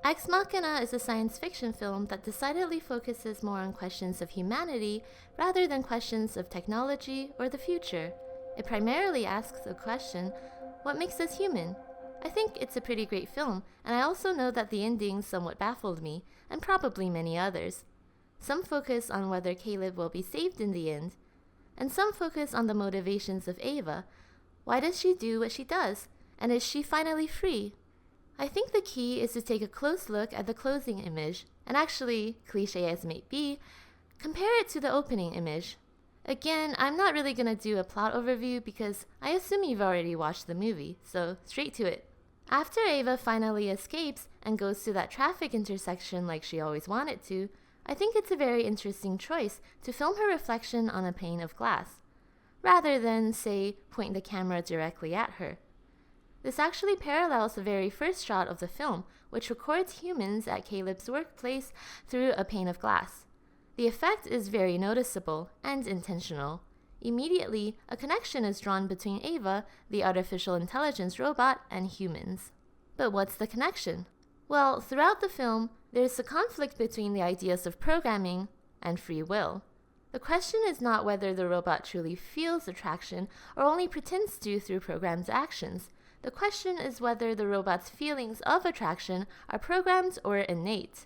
Ex Machina is a science fiction film that decidedly focuses more on questions of humanity rather than questions of technology or the future. It primarily asks the question, what makes us human? I think it's a pretty great film, and I also know that the ending somewhat baffled me, and probably many others. Some focus on whether Caleb will be saved in the end, and some focus on the motivations of Ava. Why does she do what she does? And is she finally free? I think the key is to take a close look at the closing image, and actually, cliche as may be, compare it to the opening image. Again, I'm not really going to do a plot overview because I assume you've already watched the movie, so straight to it. After Ava finally escapes and goes to that traffic intersection like she always wanted to, I think it's a very interesting choice to film her reflection on a pane of glass, rather than, say, point the camera directly at her. This actually parallels the very first shot of the film, which records humans at Caleb's workplace through a pane of glass. The effect is very noticeable and intentional. Immediately, a connection is drawn between Ava, the artificial intelligence robot, and humans. But what's the connection? Well, throughout the film, there's a conflict between the ideas of programming and free will. The question is not whether the robot truly feels attraction or only pretends to through programmed actions. The question is whether the robot's feelings of attraction are programmed or innate.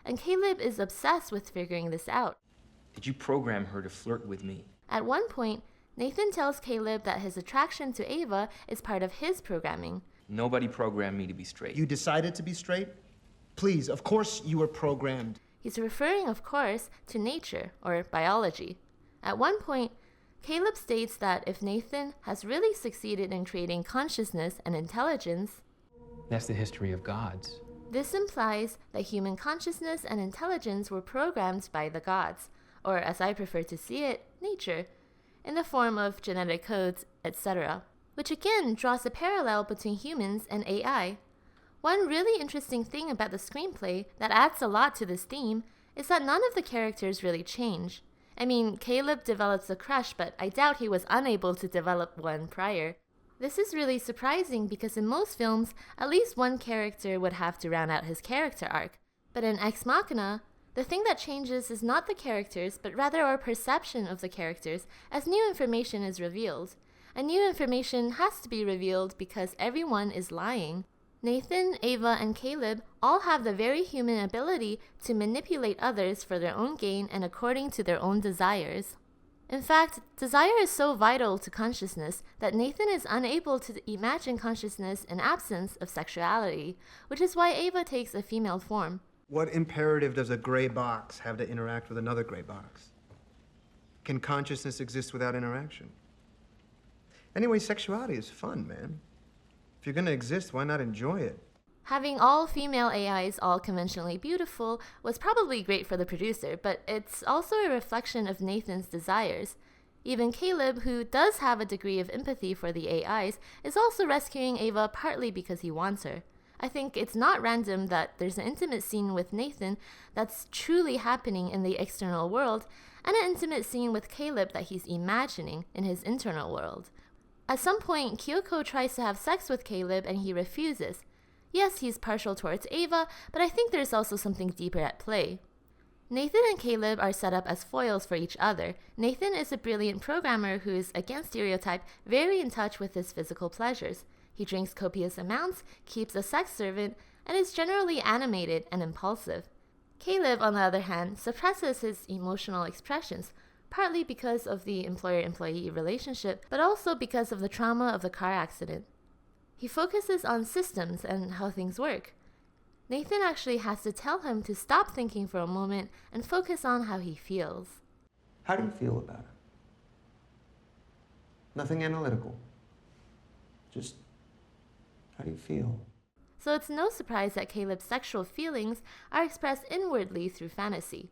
And Caleb is obsessed with figuring this out. Did you program her to flirt with me? At one point, Nathan tells Caleb that his attraction to Ava is part of his programming. Nobody programmed me to be straight. You decided to be straight? Please, of course you were programmed. He's referring, of course, to nature, or biology. At one point, Caleb states that if Nathan has really succeeded in creating consciousness and intelligence, that's the history of gods. This implies that human consciousness and intelligence were programmed by the gods, or as I prefer to see it, nature, in the form of genetic codes, etc., which again draws a parallel between humans and AI. One really interesting thing about the screenplay that adds a lot to this theme is that none of the characters really change. I mean, Caleb develops a crush, but I doubt he was unable to develop one prior. This is really surprising because in most films, at least one character would have to round out his character arc. But in Ex Machina, the thing that changes is not the characters, but rather our perception of the characters as new information is revealed. And new information has to be revealed because everyone is lying. Nathan, Ava, and Caleb all have the very human ability to manipulate others for their own gain and according to their own desires. In fact, desire is so vital to consciousness that Nathan is unable to imagine consciousness in absence of sexuality, which is why Ava takes a female form. What imperative does a gray box have to interact with another gray box? Can consciousness exist without interaction? Anyway, sexuality is fun, man. If you're going to exist, why not enjoy it? Having all female AIs all conventionally beautiful was probably great for the producer, but it's also a reflection of Nathan's desires. Even Caleb, who does have a degree of empathy for the AIs, is also rescuing Ava partly because he wants her. I think it's not random that there's an intimate scene with Nathan that's truly happening in the external world, and an intimate scene with Caleb that he's imagining in his internal world. At some point, Kyoko tries to have sex with Caleb and he refuses. Yes, he's partial towards Ava, but I think there's also something deeper at play. Nathan and Caleb are set up as foils for each other. Nathan is a brilliant programmer who is, against stereotype, very in touch with his physical pleasures. He drinks copious amounts, keeps a sex servant, and is generally animated and impulsive. Caleb, on the other hand, suppresses his emotional expressions, partly because of the employer-employee relationship, but also because of the trauma of the car accident. He focuses on systems and how things work. Nathan actually has to tell him to stop thinking for a moment and focus on how he feels. How do you feel about it? Nothing analytical. Just, how do you feel? So it's no surprise that Caleb's sexual feelings are expressed inwardly through fantasy.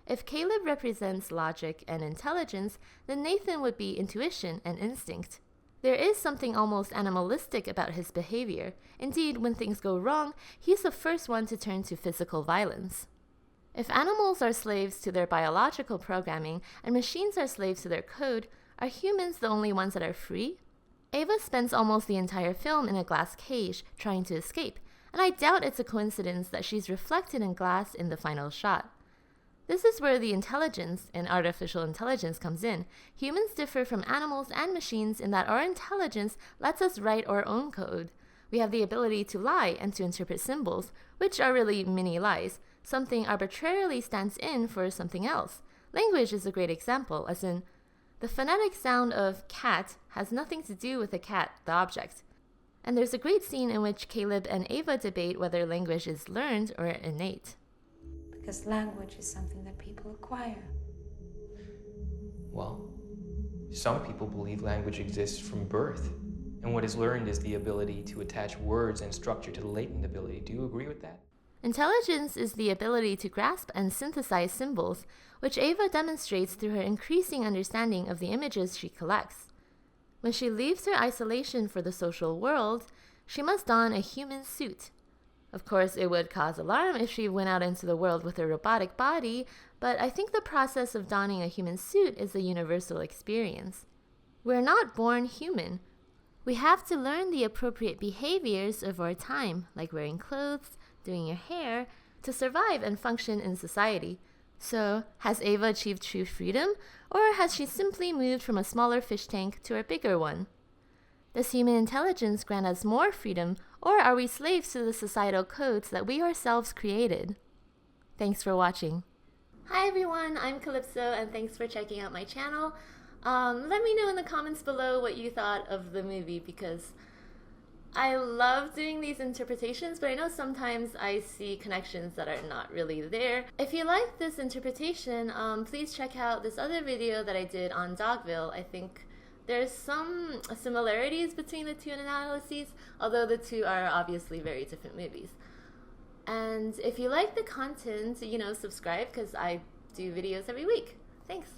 If Caleb represents logic and intelligence, then Nathan would be intuition and instinct. There is something almost animalistic about his behavior. Indeed, when things go wrong, he's the first one to turn to physical violence. If animals are slaves to their biological programming and machines are slaves to their code, are humans the only ones that are free? Ava spends almost the entire film in a glass cage, trying to escape, and I doubt it's a coincidence that she's reflected in glass in the final shot. This is where the intelligence in artificial intelligence comes in. Humans differ from animals and machines in that our intelligence lets us write our own code. We have the ability to lie and to interpret symbols, which are really mini lies. Something arbitrarily stands in for something else. Language is a great example, as in, the phonetic sound of cat has nothing to do with the cat, the object. And there's a great scene in which Caleb and Ava debate whether language is learned or innate. Because language is something that people acquire. Well, some people believe language exists from birth, and what is learned is the ability to attach words and structure to the latent ability. Do you agree with that? Intelligence is the ability to grasp and synthesize symbols, which Ava demonstrates through her increasing understanding of the images she collects. When she leaves her isolation for the social world, she must don a human suit. Of course, it would cause alarm if she went out into the world with a robotic body, but I think the process of donning a human suit is a universal experience. We're not born human. We have to learn the appropriate behaviors of our time, like wearing clothes, doing your hair, to survive and function in society. So, has Ava achieved true freedom, or has she simply moved from a smaller fish tank to a bigger one? Does human intelligence grant us more freedom, or are we slaves to the societal codes that we ourselves created? Thanks for watching. Hi everyone, I'm Calypso, and thanks for checking out my channel. Let me know in the comments below what you thought of the movie, because I love doing these interpretations, but I know sometimes I see connections that are not really there. If you like this interpretation, please check out this other video that I did on Dogville. I think there's some similarities between the two analyses, although the two are obviously very different movies. And if you like the content, subscribe, because I do videos every week. Thanks.